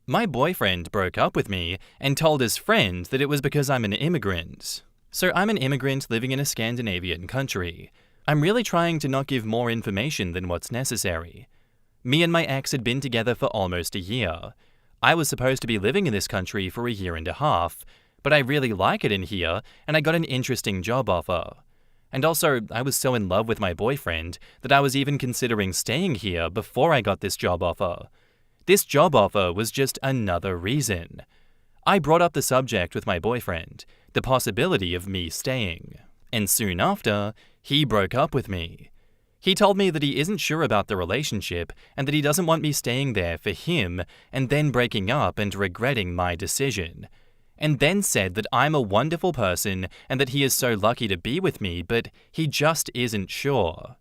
My boyfriend broke up with me and told his friend that it was because I'm an immigrant. So I'm an immigrant living in a Scandinavian country. I'm really trying to not give more information than what's necessary. Me and my ex had been together for almost a year. I was supposed to be living in this country for a year and a half, but I really like it in here and I got an interesting job offer. And also, I was so in love with my boyfriend that I was even considering staying here before I got this job offer. This job offer was just another reason. I brought up the subject with my boyfriend, the possibility of me staying. And soon after, he broke up with me. He told me that he isn't sure about the relationship and that he doesn't want me staying there for him and then breaking up and regretting my decision. And then said that I'm a wonderful person and that he is so lucky to be with me, but he just isn't sure.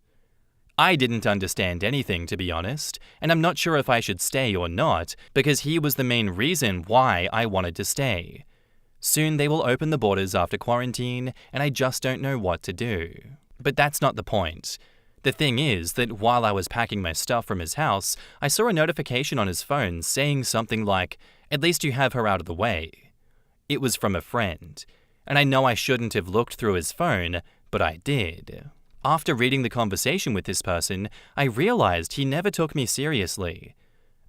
I didn't understand anything, to be honest, and I'm not sure if I should stay or not, because he was the main reason why I wanted to stay. Soon they will open the borders after quarantine, and I just don't know what to do. But that's not the point. The thing is that while I was packing my stuff from his house, I saw a notification on his phone saying something like, "At least you have her out of the way." It was from a friend, and I know I shouldn't have looked through his phone, but I did. After reading the conversation with this person, I realized he never took me seriously.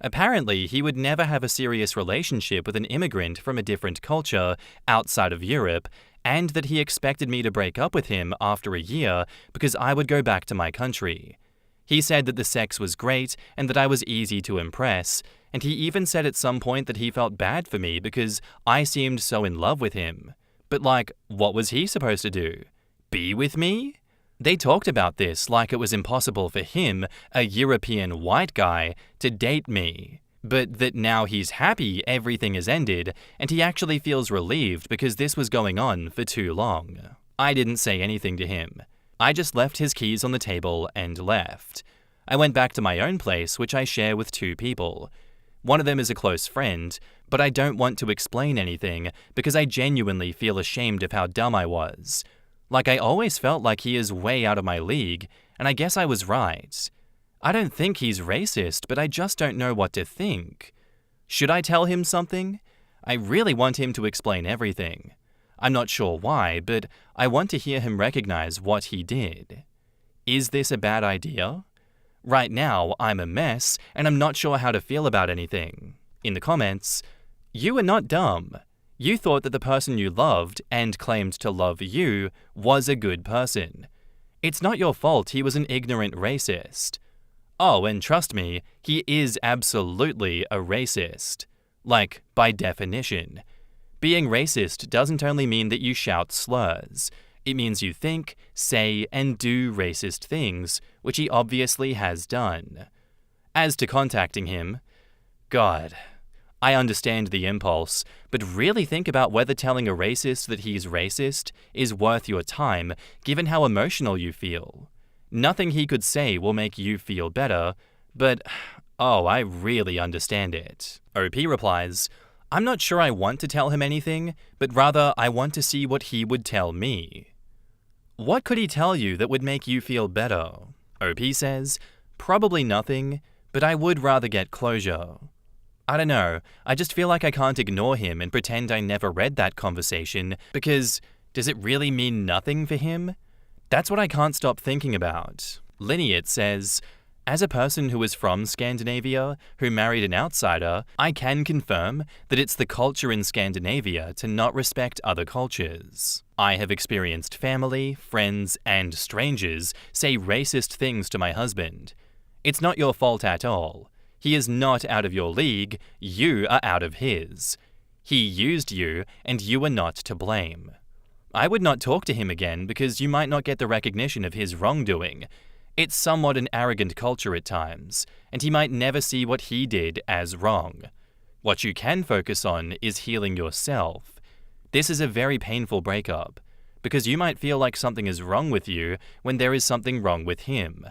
Apparently, he would never have a serious relationship with an immigrant from a different culture outside of Europe, and that he expected me to break up with him after a year because I would go back to my country. He said that the sex was great and that I was easy to impress, and he even said at some point that he felt bad for me because I seemed so in love with him. But what was he supposed to do? Be with me? They talked about this like it was impossible for him, a European white guy, to date me. But that now he's happy everything has ended, and he actually feels relieved because this was going on for too long. I didn't say anything to him. I just left his keys on the table and left. I went back to my own place, which I share with two people. One of them is a close friend, but I don't want to explain anything because I genuinely feel ashamed of how dumb I was. I always felt like he is way out of my league, and I guess I was right. I don't think he's racist, but I just don't know what to think. Should I tell him something? I really want him to explain everything. I'm not sure why, but I want to hear him recognize what he did. Is this a bad idea? Right now, I'm a mess, and I'm not sure how to feel about anything. In the comments, you are not dumb. You thought that the person you loved and claimed to love you was a good person. It's not your fault he was an ignorant racist. Oh, and trust me, he is absolutely a racist. By definition. Being racist doesn't only mean that you shout slurs. It means you think, say, and do racist things, which he obviously has done. As to contacting him, God, I understand the impulse, but really think about whether telling a racist that he's racist is worth your time, given how emotional you feel. Nothing he could say will make you feel better, but, I really understand it. OP replies, I'm not sure I want to tell him anything, but rather I want to see what he would tell me. What could he tell you that would make you feel better? OP says, probably nothing, but I would rather get closure. I don't know, I just feel like I can't ignore him and pretend I never read that conversation because does it really mean nothing for him? That's what I can't stop thinking about. Lineate says, as a person who is from Scandinavia, who married an outsider, I can confirm that it's the culture in Scandinavia to not respect other cultures. I have experienced family, friends, and strangers say racist things to my husband. It's not your fault at all. He is not out of your league, you are out of his. He used you, and you are not to blame. I would not talk to him again because you might not get the recognition of his wrongdoing. It's somewhat an arrogant culture at times, and he might never see what he did as wrong. What you can focus on is healing yourself. This is a very painful breakup, because you might feel like something is wrong with you when there is something wrong with him.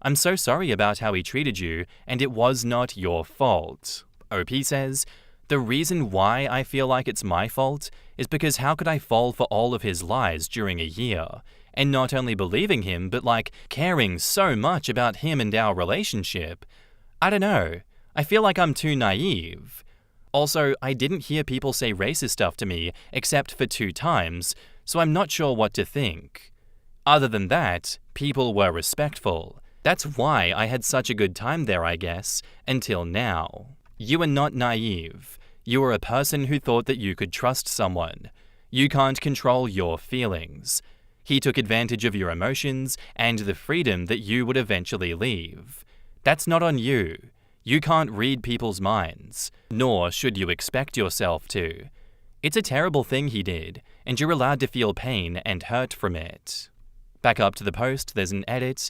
I'm so sorry about how he treated you, and it was not your fault. OP says, the reason why I feel like it's my fault is because how could I fall for all of his lies during a year? And not only believing him, but caring so much about him and our relationship. I don't know. I feel like I'm too naive. Also, I didn't hear people say racist stuff to me except for 2 times, so I'm not sure what to think. Other than that, people were respectful. That's why I had such a good time there, I guess, until now. You are not naive. You are a person who thought that you could trust someone. You can't control your feelings. He took advantage of your emotions and the freedom that you would eventually leave. That's not on you. You can't read people's minds, nor should you expect yourself to. It's a terrible thing he did, and you're allowed to feel pain and hurt from it. Back up to the post, there's an edit.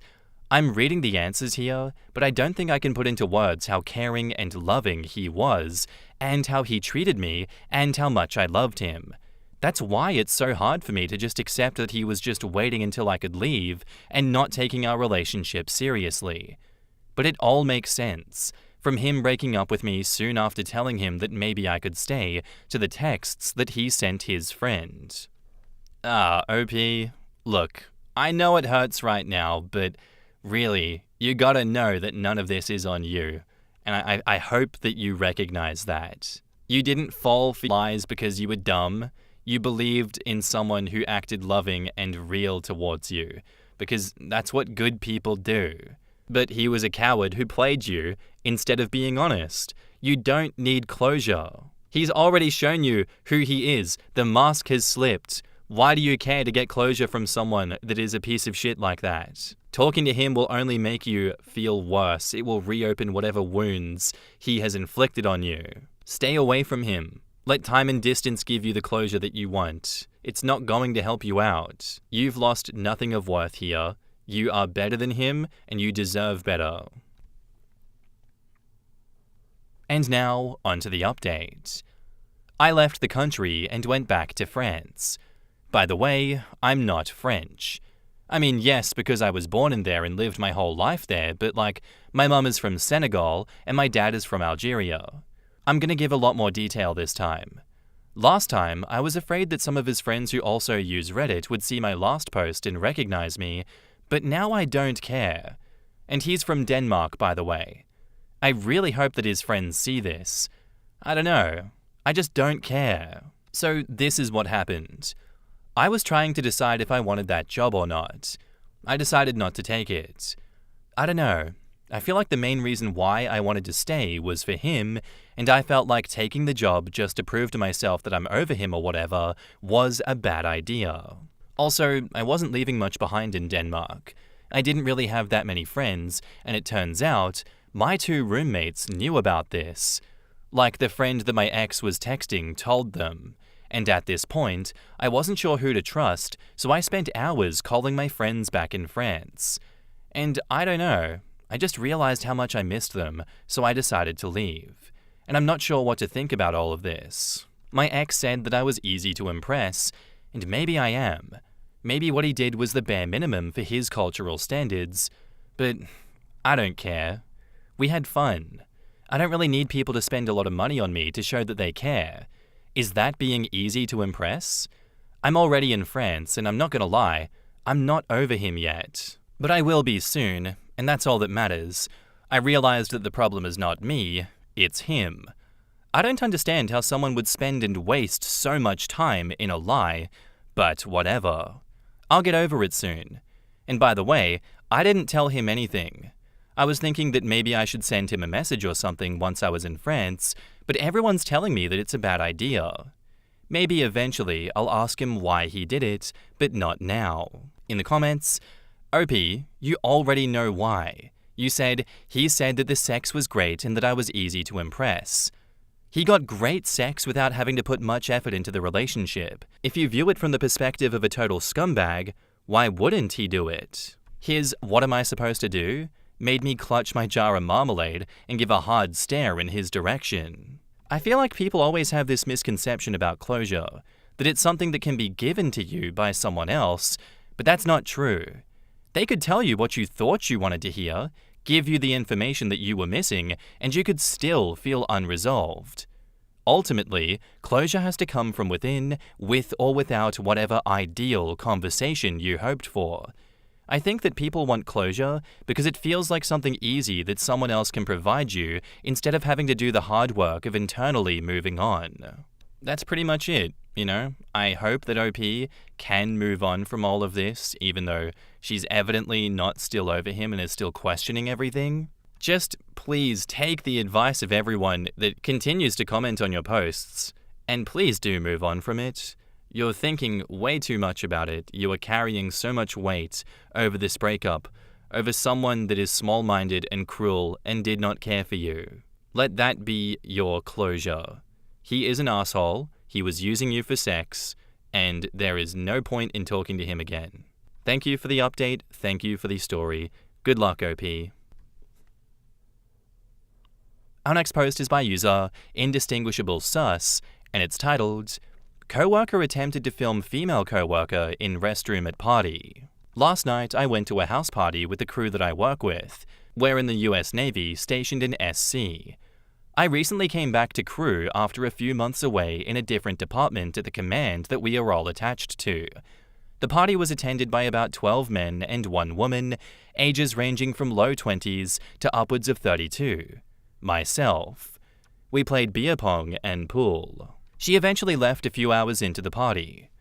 I'm reading the answers here, but I don't think I can put into words how caring and loving he was, and how he treated me, and how much I loved him. That's why it's so hard for me to just accept that he was just waiting until I could leave and not taking our relationship seriously. But it all makes sense. From him breaking up with me soon after telling him that maybe I could stay, to the texts that he sent his friend. OP, look, I know it hurts right now, but really, you gotta know that none of this is on you. And I hope that you recognize that. You didn't fall for lies because you were dumb. You believed in someone who acted loving and real towards you, because that's what good people do. But he was a coward who played you instead of being honest. You don't need closure. He's already shown you who he is. The mask has slipped. Why do you care to get closure from someone that is a piece of shit like that? Talking to him will only make you feel worse. It will reopen whatever wounds he has inflicted on you. Stay away from him. Let time and distance give you the closure that you want. It's not going to help you out. You've lost nothing of worth here. You are better than him, and you deserve better. And now, onto the update. I left the country and went back to France. By the way, I'm not French. I mean, yes, because I was born in there and lived my whole life there, but my mum is from Senegal and my dad is from Algeria. I'm gonna give a lot more detail this time. Last time, I was afraid that some of his friends who also use Reddit would see my last post and recognize me, but now I don't care. And he's from Denmark, by the way. I really hope that his friends see this. I don't know. I just don't care. So this is what happened. I was trying to decide if I wanted that job or not. I decided not to take it. I don't know. I feel like the main reason why I wanted to stay was for him, and I felt like taking the job just to prove to myself that I'm over him or whatever was a bad idea. Also, I wasn't leaving much behind in Denmark. I didn't really have that many friends, and it turns out my 2 roommates knew about this. Like the friend that my ex was texting told them. And at this point, I wasn't sure who to trust, so I spent hours calling my friends back in France. And I don't know, I just realized how much I missed them, so I decided to leave. And I'm not sure what to think about all of this. My ex said that I was easy to impress, and maybe I am. Maybe what he did was the bare minimum for his cultural standards, but I don't care. We had fun. I don't really need people to spend a lot of money on me to show that they care. Is that being easy to impress? I'm already in France, and I'm not gonna lie, I'm not over him yet. But I will be soon, and that's all that matters. I realized that the problem is not me, it's him. I don't understand how someone would spend and waste so much time in a lie, but whatever. I'll get over it soon. And by the way, I didn't tell him anything. I was thinking that maybe I should send him a message or something once I was in France, but everyone's telling me that it's a bad idea. Maybe eventually I'll ask him why he did it, but not now. In the comments, OP, you already know why. You said, he said that the sex was great and that I was easy to impress. He got great sex without having to put much effort into the relationship. If you view it from the perspective of a total scumbag, why wouldn't he do it? His "what am I supposed to do?" made me clutch my jar of marmalade and give a hard stare in his direction. I feel like people always have this misconception about closure, that it's something that can be given to you by someone else, but that's not true. They could tell you what you thought you wanted to hear, give you the information that you were missing, and you could still feel unresolved. Ultimately, closure has to come from within, with or without whatever ideal conversation you hoped for. I think that people want closure because it feels like something easy that someone else can provide you instead of having to do the hard work of internally moving on. That's pretty much it, you know? I hope that OP can move on from all of this, even though she's evidently not still over him and is still questioning everything. Just please take the advice of everyone that continues to comment on your posts, and please do move on from it. You're thinking way too much about it. You are carrying so much weight over this breakup, over someone that is small-minded and cruel and did not care for you. Let that be your closure. He is an asshole, he was using you for sex, and there is no point in talking to him again. Thank you for the update, thank you for the story. Good luck, OP. Our next post is by user Indistinguishable Sus, and it's titled, "Coworker attempted to film female coworker in restroom at party." Last night, I went to a house party with the crew that I work with. We're in the US Navy, stationed in SC. I recently came back to crew after a few months away in a different department at the command that we are all attached to. The party was attended by about 12 men and 1 woman, ages ranging from low 20s to upwards of 32. Myself. We played beer pong and pool. She eventually left a few hours into the party.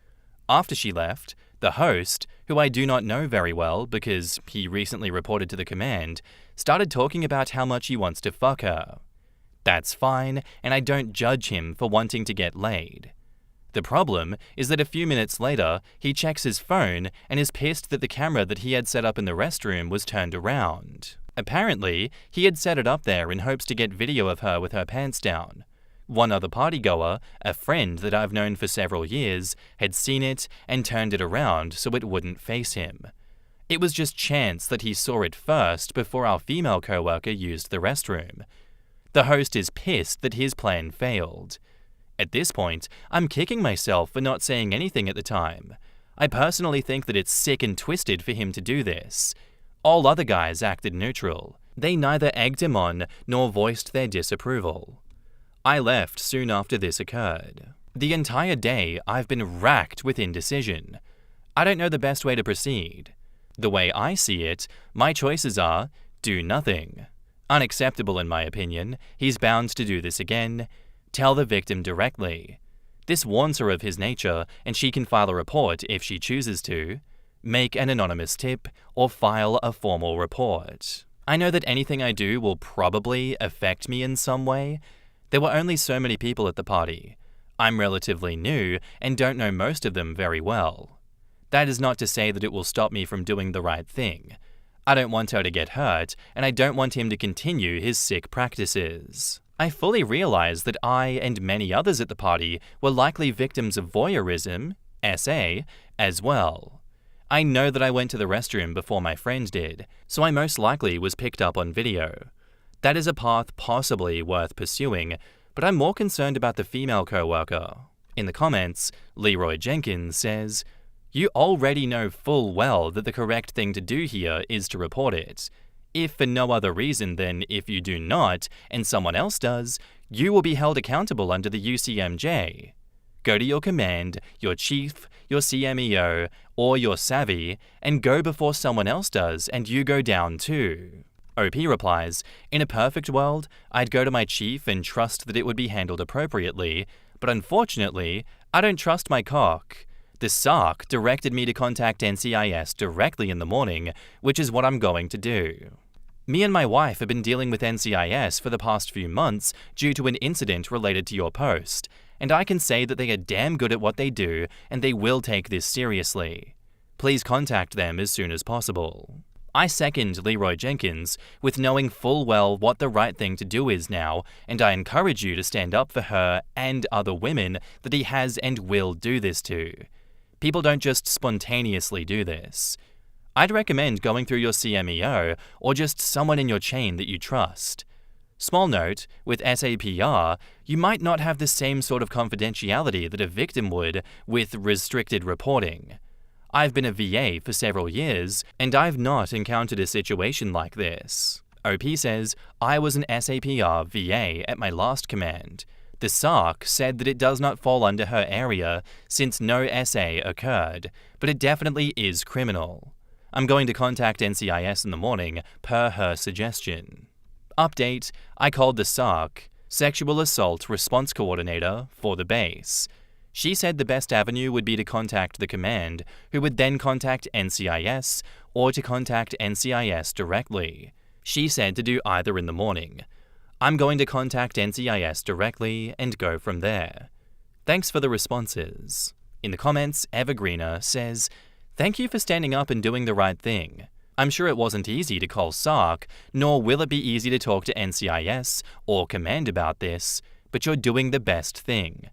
After she left, the host, who I do not know very well because he recently reported to the command, started talking about how much he wants to fuck her. That's fine, and I don't judge him for wanting to get laid. The problem is that a few minutes later, he checks his phone and is pissed that the camera that he had set up in the restroom was turned around. Apparently, he had set it up there in hopes to get video of her with her pants down. One other partygoer, a friend that I've known for several years, had seen it and turned it around so it wouldn't face him. It was just chance that he saw it first before our female coworker used the restroom. The host is pissed that his plan failed. At this point, I'm kicking myself for not saying anything at the time. I personally think that it's sick and twisted for him to do this. All other guys acted neutral. They neither egged him on nor voiced their disapproval. I left soon after this occurred. The entire day, I've been racked with indecision. I don't know the best way to proceed. The way I see it, my choices are, do nothing. Unacceptable in my opinion, he's bound to do this again. Tell the victim directly. This warns her of his nature, and she can file a report if she chooses to. Make an anonymous tip, or file a formal report. I know that anything I do will probably affect me in some way. There were only so many people at the party. I'm relatively new and don't know most of them very well. That is not to say that it will stop me from doing the right thing. I don't want her to get hurt, and I don't want him to continue his sick practices. I fully realize that I and many others at the party were likely victims of voyeurism, SA, as well. I know that I went to the restroom before my friend did, so I most likely was picked up on video. That is a path possibly worth pursuing, but I'm more concerned about the female coworker. In the comments, Leroy Jenkins says, "You already know full well that the correct thing to do here is to report it. If for no other reason than if you do not, and someone else does, you will be held accountable under the UCMJ. Go to your command, your chief, your CMEO, or your savvy, and go before someone else does, and you go down too." OP replies, "In a perfect world, I'd go to my chief and trust that it would be handled appropriately, but unfortunately, I don't trust my cock. The SARC directed me to contact NCIS directly in the morning, which is what I'm going to do. Me and my wife have been dealing with NCIS for the past few months due to an incident related to your post, and I can say that they are damn good at what they do, and they will take this seriously. Please contact them as soon as possible." I second Leroy Jenkins with knowing full well what the right thing to do is now, and I encourage you to stand up for her and other women that he has and will do this to. People don't just spontaneously do this. I'd recommend going through your CMEO or just someone in your chain that you trust. Small note, with SAPR, you might not have the same sort of confidentiality that a victim would with restricted reporting. I've been a VA for several years, and I've not encountered a situation like this. OP says, "I was an SAPR VA at my last command. The SARC said that it does not fall under her area since no SA occurred, but it definitely is criminal. I'm going to contact NCIS in the morning, per her suggestion. Update, I called the SARC, Sexual Assault Response Coordinator, for the base. She said the best avenue would be to contact the command, who would then contact NCIS, or to contact NCIS directly. She said to do either in the morning. I'm going to contact NCIS directly and go from there. Thanks for the responses. In the comments, Evergreener says, "Thank you for standing up and doing the right thing. I'm sure it wasn't easy to call SARC, nor will it be easy to talk to NCIS or command about this, but you're doing the best thing.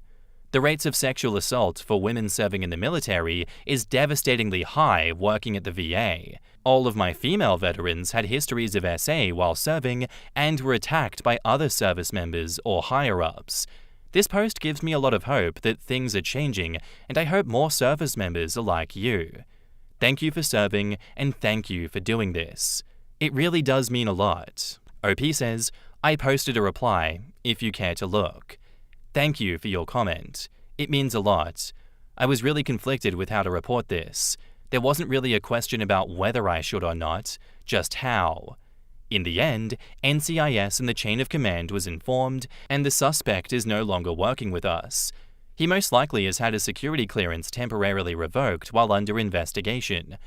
The rates of sexual assault for women serving in the military is devastatingly high working at the VA. All of my female veterans had histories of SA while serving and were attacked by other service members or higher-ups. This post gives me a lot of hope that things are changing, and I hope more service members are like you. Thank you for serving, and thank you for doing this. It really does mean a lot." OP says, "I posted a reply, if you care to look. Thank you for your comment. It means a lot. I was really conflicted with how to report this. There wasn't really a question about whether I should or not, just how. In the end, NCIS and the chain of command was informed, and the suspect is no longer working with us. He most likely has had his security clearance temporarily revoked while under investigation.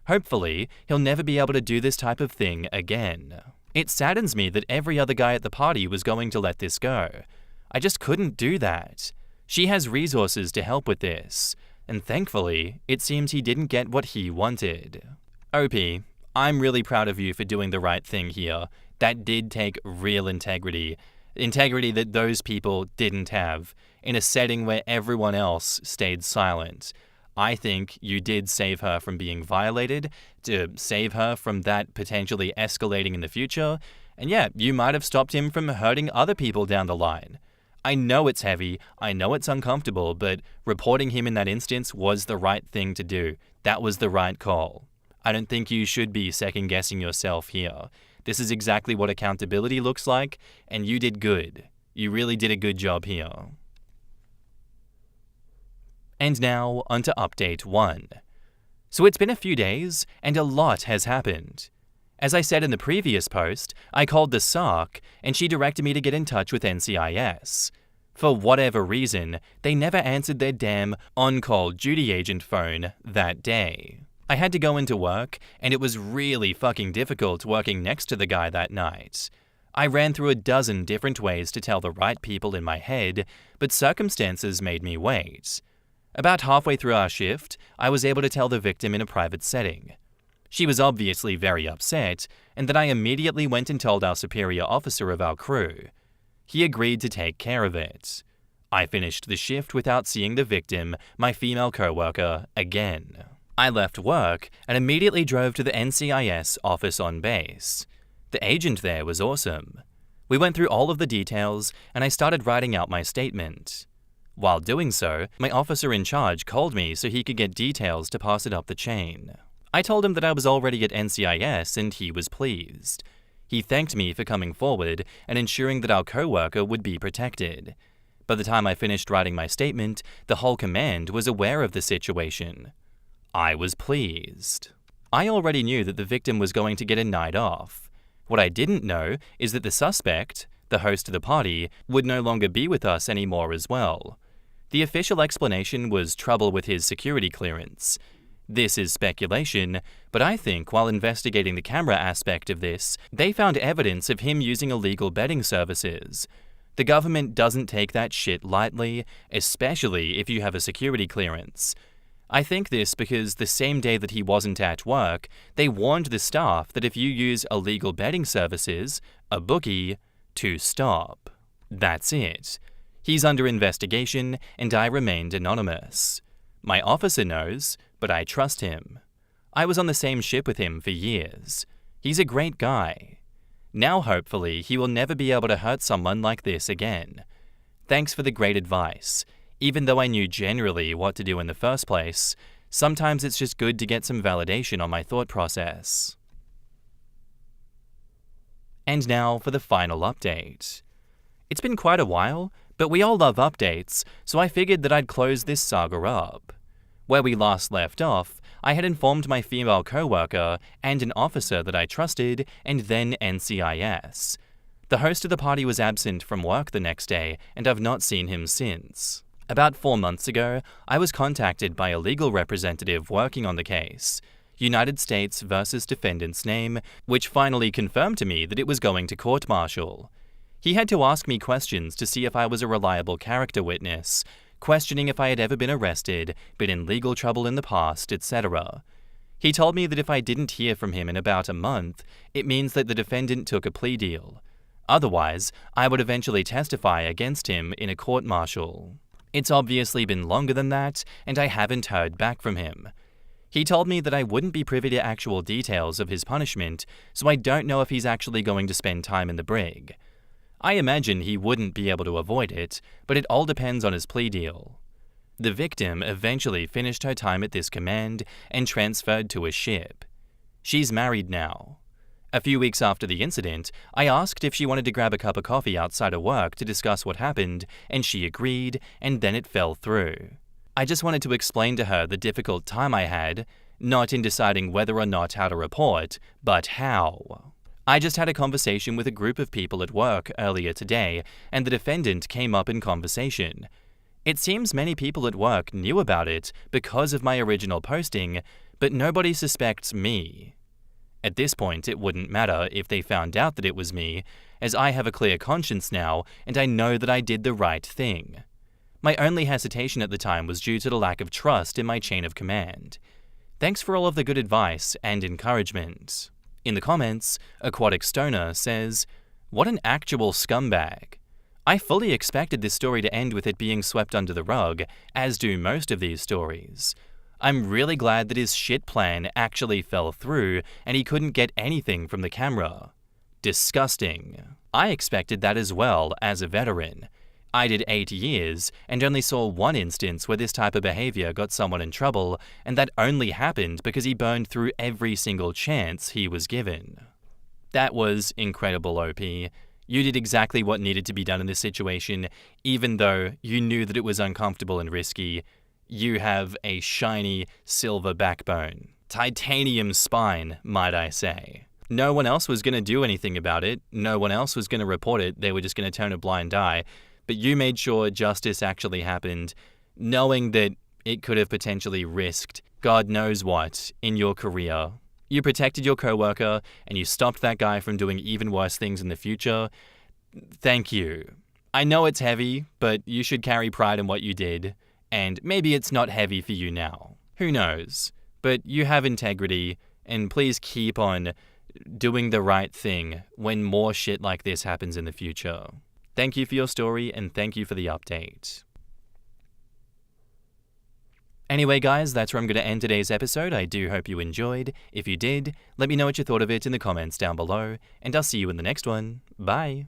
Hopefully, he'll never be able to do this type of thing again. It saddens me that every other guy at the party was going to let this go. I just couldn't do that. She has resources to help with this, and thankfully, it seems he didn't get what he wanted." OP, I'm really proud of you for doing the right thing here. That did take real integrity. Integrity that those people didn't have, in a setting where everyone else stayed silent. I think you did save her from being violated, to save her from that potentially escalating in the future, and yeah, you might have stopped him from hurting other people down the line. I know it's heavy, I know it's uncomfortable, but reporting him in that instance was the right thing to do. That was the right call. I don't think you should be second-guessing yourself here. This is exactly what accountability looks like, and you did good. You really did a good job here. And now, onto Update 1. So it's been a few days, and a lot has happened. As I said in the previous post, I called the SARC, and she directed me to get in touch with NCIS. For whatever reason, they never answered their damn on-call duty agent phone that day. I had to go into work, and it was really fucking difficult working next to the guy that night. I ran through a dozen different ways to tell the right people in my head, but circumstances made me wait. About halfway through our shift, I was able to tell the victim in a private setting. She was obviously very upset, and then I immediately went and told our superior officer of our crew. He agreed to take care of it. I finished the shift without seeing the victim, my female co-worker, again. I left work and immediately drove to the NCIS office on base. The agent there was awesome. We went through all of the details, and I started writing out my statement. While doing so, my officer in charge called me so he could get details to pass it up the chain. I told him that I was already at NCIS, and he was pleased. He thanked me for coming forward and ensuring that our co-worker would be protected. By the time I finished writing my statement, the whole command was aware of the situation. I was pleased. I already knew that the victim was going to get a night off. What I didn't know is that the suspect, the host of the party, would no longer be with us anymore as well. The official explanation was trouble with his security clearance. This is speculation, but I think while investigating the camera aspect of this, they found evidence of him using illegal betting services. The government doesn't take that shit lightly, especially if you have a security clearance. I think this because the same day that he wasn't at work, they warned the staff that if you use illegal betting services, a bookie, to stop. That's it. He's under investigation, and I remained anonymous. My officer knows, but I trust him. I was on the same ship with him for years. He's a great guy. Now hopefully he will never be able to hurt someone like this again. Thanks for the great advice. Even though I knew generally what to do in the first place, sometimes it's just good to get some validation on my thought process. And now for the final update. It's been quite a while, but we all love updates, so I figured that I'd close this saga up. Where we last left off, I had informed my female co-worker and an officer that I trusted, and then NCIS. The host of the party was absent from work the next day, and I've not seen him since. About 4 months ago, I was contacted by a legal representative working on the case, United States versus defendant's name, which finally confirmed to me that it was going to court-martial. He had to ask me questions to see if I was a reliable character witness, questioning if I had ever been arrested, been in legal trouble in the past, etc. He told me that if I didn't hear from him in about a month, it means that the defendant took a plea deal. Otherwise, I would eventually testify against him in a court-martial. It's obviously been longer than that, and I haven't heard back from him. He told me that I wouldn't be privy to actual details of his punishment, so I don't know if he's actually going to spend time in the brig. I imagine he wouldn't be able to avoid it, but it all depends on his plea deal. The victim eventually finished her time at this command and transferred to a ship. She's married now. A few weeks after the incident, I asked if she wanted to grab a cup of coffee outside of work to discuss what happened, and she agreed, and then it fell through. I just wanted to explain to her the difficult time I had, not in deciding whether or not how to report, but how. I just had a conversation with a group of people at work earlier today, and the defendant came up in conversation. It seems many people at work knew about it because of my original posting, but nobody suspects me. At this point, it wouldn't matter if they found out that it was me, as I have a clear conscience now, and I know that I did the right thing. My only hesitation at the time was due to the lack of trust in my chain of command. Thanks for all of the good advice and encouragement. In the comments, Aquatic Stoner says, "What an actual scumbag. I fully expected this story to end with it being swept under the rug, as do most of these stories. I'm really glad that his shit plan actually fell through and he couldn't get anything from the camera. Disgusting. I expected that as well as a veteran. I did 8 years and only saw one instance where this type of behavior got someone in trouble, and that only happened because he burned through every single chance he was given." That was incredible, OP. You did exactly what needed to be done in this situation, even though you knew that it was uncomfortable and risky. You have a shiny silver backbone. Titanium spine, might I say. No one else was going to do anything about it. No one else was going to report it. They were just going to turn a blind eye. But you made sure justice actually happened, knowing that it could have potentially risked God knows what in your career. You protected your coworker, and you stopped that guy from doing even worse things in the future. Thank you. I know it's heavy, but you should carry pride in what you did, and maybe it's not heavy for you now. Who knows? But you have integrity, and please keep on doing the right thing when more shit like this happens in the future. Thank you for your story, and thank you for the update. Anyway, guys, that's where I'm going to end today's episode. I do hope you enjoyed. If you did, let me know what you thought of it in the comments down below, and I'll see you in the next one. Bye!